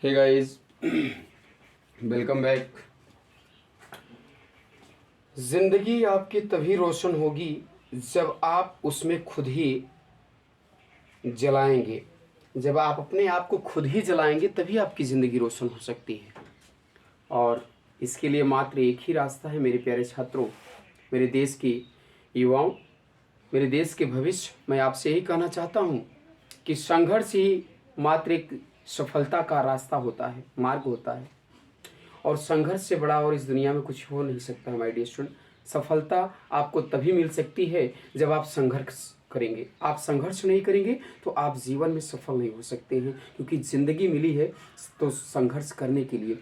Hey guys, welcome back. ज़िंदगी आपकी तभी रोशन होगी जब आप उसमें खुद ही जलाएंगे। जब आप अपने आप को खुद ही जलाएंगे तभी आपकी ज़िंदगी रोशन हो सकती है। और इसके लिए मात्र एक ही रास्ता है मेरे प्यारे छात्रों, मेरे देश के युवाओं, मेरे देश के भविष्य। मैं आपसे यही कहना चाहता हूँ कि संघर्ष ही मात्र एक सफलता का रास्ता होता है, मार्ग होता है। और संघर्ष से बड़ा और इस दुनिया में कुछ हो नहीं सकता माय डियर स्टूडेंट। सफलता आपको तभी मिल सकती है जब आप संघर्ष करेंगे। आप संघर्ष नहीं करेंगे तो आप जीवन में सफल नहीं हो सकते हैं, क्योंकि ज़िंदगी मिली है तो संघर्ष करने के लिए।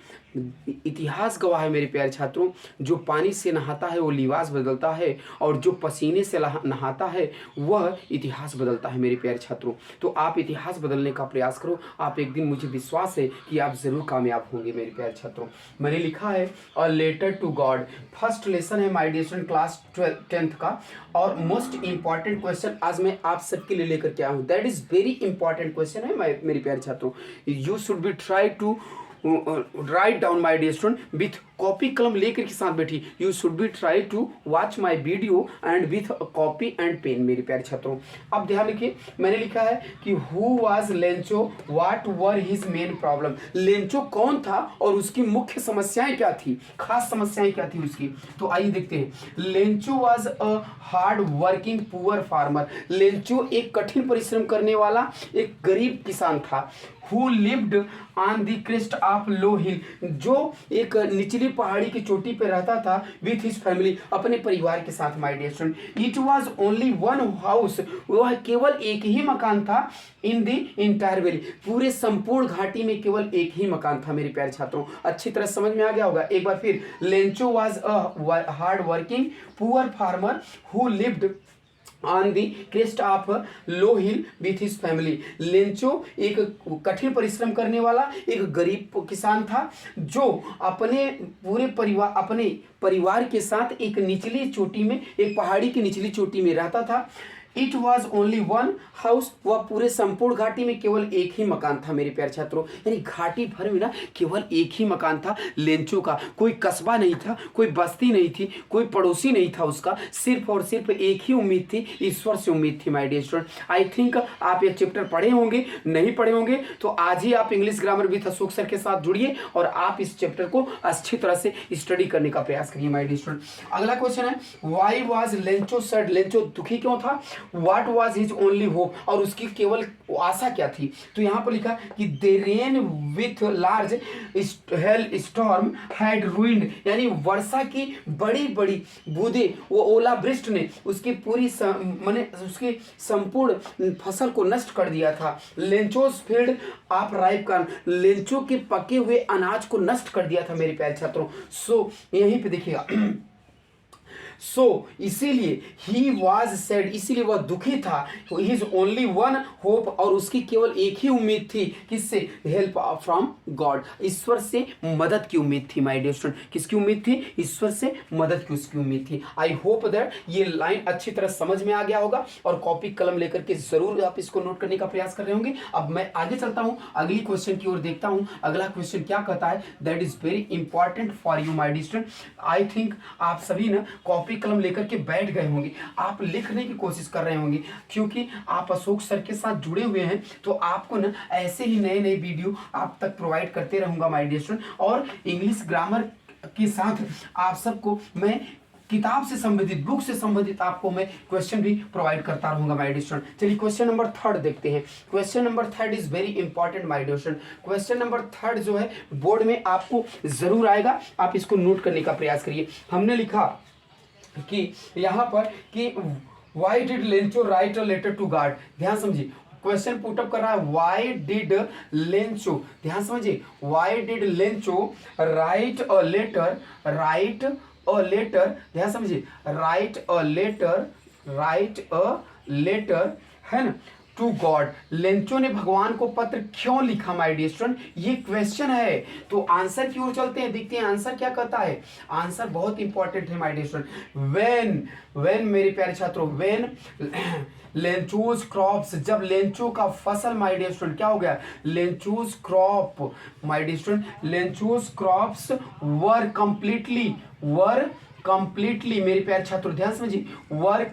इतिहास गवाह है मेरे प्यारे छात्रों, जो पानी से नहाता है वो लिबास बदलता है, और जो पसीने से नहाता है वह इतिहास बदलता है मेरे प्यारे छात्रों। तो आप इतिहास बदलने का प्रयास करो। आप एक दिन, मुझे विश्वास है कि आप ज़रूर कामयाब होंगे मेरे प्यारे छात्रों। मैंने लिखा है a letter to God, first lesson है my dear student class 10th का। और मोस्ट इंपॉर्टेंट क्वेश्चन आज मैं आप सबके लिए लेकर के आया हूँ। That is very important question है मेरे प्यारे छात्रों। You should be try to write down my dear student with copy कलम लेकर के साथ बैठी। You should be try to watch my video and with copy and pen मेरे प्यारे छात्रों। अब ध्यान रखिए, मैंने लिखा है कि who was Lencho, what were his main problem. Lencho कौन था और उसकी मुख्य समस्याएं क्या थी, खास समस्याएं क्या थी उसकी। तो आइए देखते हैं। Lencho was a hard working poor farmer. Lencho एक कठिन परिश्रम करने वाला एक गरीब किसान था। Who lived on the crest of low hill, जो एक निचली पहाड़ी की चोटी पे रहता था विथ हिज फैमिली, अपने परिवार के साथ my dear student. It was only one house, वह केवल एक ही मकान था इन द इंटायर वैली, पूरे संपूर्ण घाटी में केवल एक ही मकान था मेरे प्यारे छात्रों। अच्छी तरह समझ में आ गया होगा। एक बार फिर, Lencho was a hard working poor farmer who lived on the crest of low hill with his family. Lencho एक कठिन परिश्रम करने वाला एक गरीब किसान था, जो अपने परिवार के साथ एक निचली चोटी में, एक पहाड़ी की निचली चोटी में रहता था। It was only one house, वह पूरे संपूर्ण घाटी में केवल एक ही मकान था मेरे प्यारे छात्रों। यानी घाटी भर में ना केवल एक ही मकान था लेंचो का। कोई कस्बा नहीं था, कोई बस्ती नहीं थी, कोई पड़ोसी नहीं था उसका। सिर्फ और सिर्फ एक ही उम्मीद थी, ईश्वर से उम्मीद थी my dear student. I think आप ये चैप्टर पढ़े होंगे, नहीं पढ़े होंगे तो आज ही आप English grammar with Ashok sir के साथ जुड़िए और आप इस चैप्टर को अच्छी तरह से स्टडी करने का प्रयास करिए माय डियर स्टूडेंट। अगला क्वेश्चन है, why was Lencho sad. Lencho दुखी क्यों था। What was his only hope, और उसकी केवल आशा क्या थी। तो यहाँ पर लिखा कि the rain with large hail storm had ruined, यानी वर्षा की बड़ी बड़ी बूंदे, वो ओला वृष्ट ने उसकी पूरी माने उसकी संपूर्ण फसल को नष्ट कर दिया था। Lencho's field of ripe corn, Lencho के पके हुए अनाज को नष्ट कर दिया था मेरे प्यारे छात्रों। सो यहीं पे देखिएगा इसीलिए ही वॉज सैड, इसीलिए वह दुखी था। हिज ओनली वन होप, और उसकी केवल एक ही उम्मीद थी, किससे, हेल्प फ्रॉम गॉड, ईश्वर से मदद की उम्मीद थी माय डियर स्टूडेंट। किसकी उम्मीद थी, ईश्वर से मदद की उसकी उम्मीद थी। आई होप दैट ये लाइन अच्छी तरह समझ में आ गया होगा और कॉपी कलम लेकर के जरूर आप इसको नोट करने का प्रयास कर रहे होंगे। अब मैं आगे चलता हूं, अगली क्वेश्चन की ओर देखता हूं। अगला क्वेश्चन क्या कहता है, that is very important for you my dear student. I think आप सभी ना कॉपी कलम लेकर के बैठ गए होंगे, आप लिखने की कोशिश कर रहे होंगे, क्योंकि आप अशोक सर के साथ जुड़े हुए हैं। तो आपको ना ऐसे ही नए नए वीडियो आप तक प्रोवाइड करते रहूंगा माय डियर स्टूडेंट। और इंग्लिश ग्रामर के साथ आप सबको मैं किताब से संबंधित, बुक से संबंधित आपको मैं क्वेश्चन भी प्रोवाइड करता रहूंगा माय डियर स्टूडेंट। चलिए क्वेश्चन नंबर 3 देखते हैं। Question number 3 is very important my dear student. Question number 3 जो है बोर्ड में आपको जरूर आएगा, आप इसको नोट करने का प्रयास करिए। हमने लिखा कि यहाँ पर कि why did Lencho write a letter to God. ध्यान समझिए, क्वेश्चन पुटअप कर रहा है व्हाई डिड लेंचो, ध्यान समझिए, why did Lencho write a letter, write a letter, ध्यान समझिए, राइट अ लेटर है ना, टू गॉड, लेंचो ने भगवान को पत्र क्यों लिखा माय डियर स्टूडेंट, ये क्वेश्चन है। तो आंसर की ओर चलते हैं, देखते हैं आंसर क्या कहता है। आंसर बहुत इंपॉर्टेंट है माय डियर स्टूडेंट। व्हेन मेरे प्यारे छात्रों, व्हेन लेंचोज क्रॉप्स, जब लेंचो का फसल माय डियर स्टूडेंट क्या हो गया, Lencho's crop my dear student, Lencho's crops were completely मेरे प्यारे छात्रों ध्यान समझिए, वर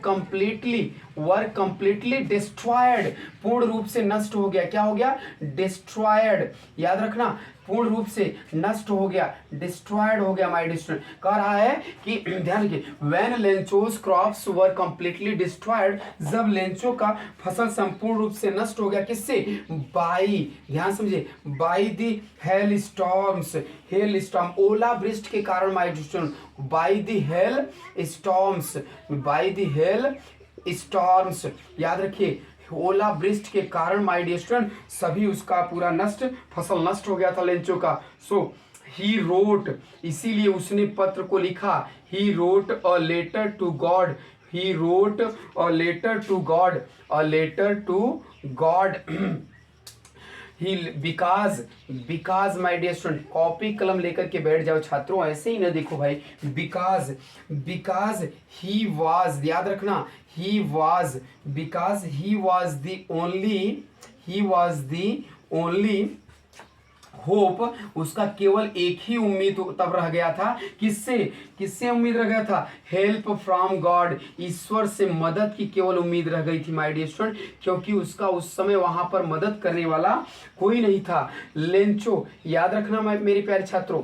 कंप्लीटली डिस्ट्रॉयड, पूर्ण रूप से नष्ट हो गया। क्या हो गया, डिस्ट्रॉयड, याद रखना, पूर्ण रूप से नष्ट हो गया, डिस्ट्रॉयड हो गया माय डियर स्टूडेंट। कह रहा है कि ध्यान रखिए, when Lencho's crops were completely destroyed, जब लेंचो का फसल संपूर्ण रूप से नष्ट हो गया, किससे, बाई, ध्यान समझिए, बाई दी हेल स्टॉर्म्स, ओला वृष्टि के कारण my dear student, by the hail storms, याद रखिए, ओला वृष्टि के कारण माय डियर स्टूडेंट सभी उसका पूरा फसल नष्ट हो गया था लेंचो का। सो ही रोट, इसीलिए उसने पत्र को लिखा, he wrote a letter to God, he because my dear student, copy कलम लेकर के बैठ जाओ छात्रों, ऐसे ही ना देखो भाई, बिकॉज ही वाज, याद रखना, because he was the only hope, उसका केवल एक ही उम्मीद तब रह गया था, किससे उम्मीद रह गया था, हेल्प फ्रॉम गॉड, ईश्वर से मदद की केवल उम्मीद रह गई थी माय डियर स्टूडेंट, क्योंकि उसका उस समय वहां पर मदद करने वाला कोई नहीं था। लेंचो, याद रखना मेरे प्यारे छात्रों,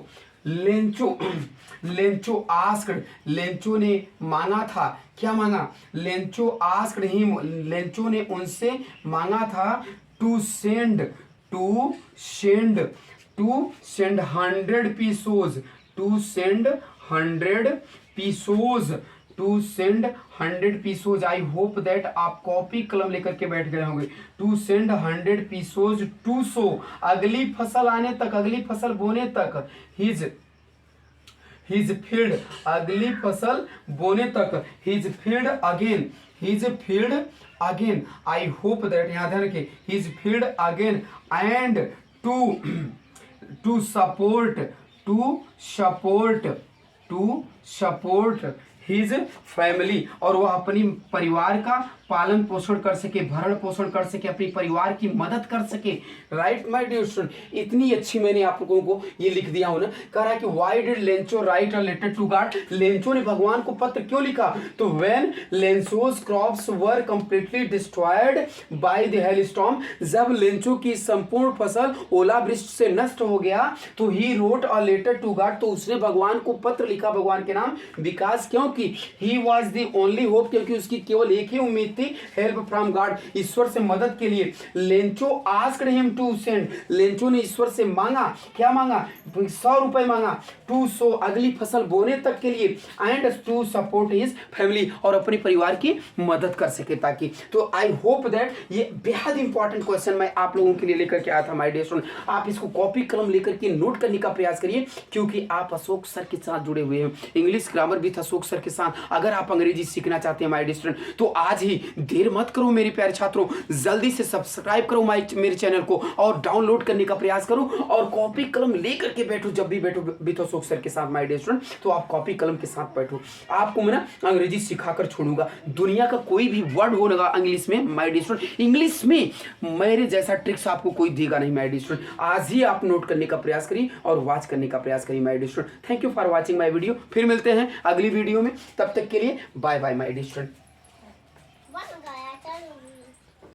लेंचो आस्क्ड, लेंचो ने मांगा था, क्या मांगा, लेंचो ने उनसे मांगा था to send 100 pesos, to send 100 pesos। I hope that आप कॉपी कलम लेकर के बैठ गए होंगे। To send 100 pesos to sow, अगली फसल आने तक, अगली फसल बोने तक, हिज फील्ड, अगली फसल बोने तक, his field again, I hope that, यहाँ ध्यान रखिए, his field again and to support his family, और वह अपनी परिवार का पालन पोषण कर सके, भरण पोषण कर सके, अपनी परिवार की मदद कर सके। राइट माय डियर स्टूडेंट, इतनी अच्छी मैंने आप लोगों को ये लिख दिया हूं ना। कह रहा है कि why did Lencho write a letter to God, Lencho ने भगवान को पत्र क्यों लिखा, तो when Lencho's crops were completely destroyed by the hailstorm, जब लेंचो की संपूर्ण फसल ओलावृष्टि से नष्ट हो गया, तो he wrote a letter to God, तो उसने भगवान को पत्र लिखा भगवान के नाम, बिकॉज क्योंकि he was the only hope, क्योंकि उसकी केवल एक ही उम्मीद थी, हेल्प फ्रॉम गॉड, ईश्वर से मदद के लिए। Lencho asked him to send, Lencho ने ईश्वर से मांगा, क्या मांगा, 100 रुपए मांगा, टू सो, अगली फसल बोने तक के लिए, and to support his family, और अपने परिवार की मदद कर सके ताकि। तो आई होप दैट ये बेहद इंपॉर्टेंट क्वेश्चन मैं आप लोगों के लिए लेकर के आया था माय डियर स्टूडेंट। आप इसको कॉपी कलम लेकर के नोट करने का प्रयास करिए, क्योंकि आप अशोक सर के साथ जुड़े हुए हैं, इंग्लिश ग्रामर भी अशोक सर के साथ। अगर आप अंग्रेजी सीखना चाहते हैं माय डियर स्टूडेंट, तो आज ही देर मत करो मेरे प्यारे छात्रों, जल्दी से सब्सक्राइब करो मेरे चैनल को, और डाउनलोड करने का प्रयास करो, और कॉपी कलम लेकर के बैठो, जब भी बैठो बीतो अशोक सर के साथ माय डियर स्टूडेंट, तो आप कॉपी कलम के साथ बैठो। आपको मैं ना अंग्रेजी सिखाकर छोड़ूंगा, दुनिया का कोई भी वर्ड होगा इंग्लिश में माय डियर स्टूडेंट, इंग्लिश में मेरे जैसा ट्रिक्स आपको कोई देगा नहीं माय डियर स्टूडेंट। आज ही आप नोट करने का प्रयास करिए और वॉच करने का प्रयास करिए my dear student. Thank you for watching my video, फिर मिलते हैं अगली वीडियो में, तब तक के लिए bye bye my dear student.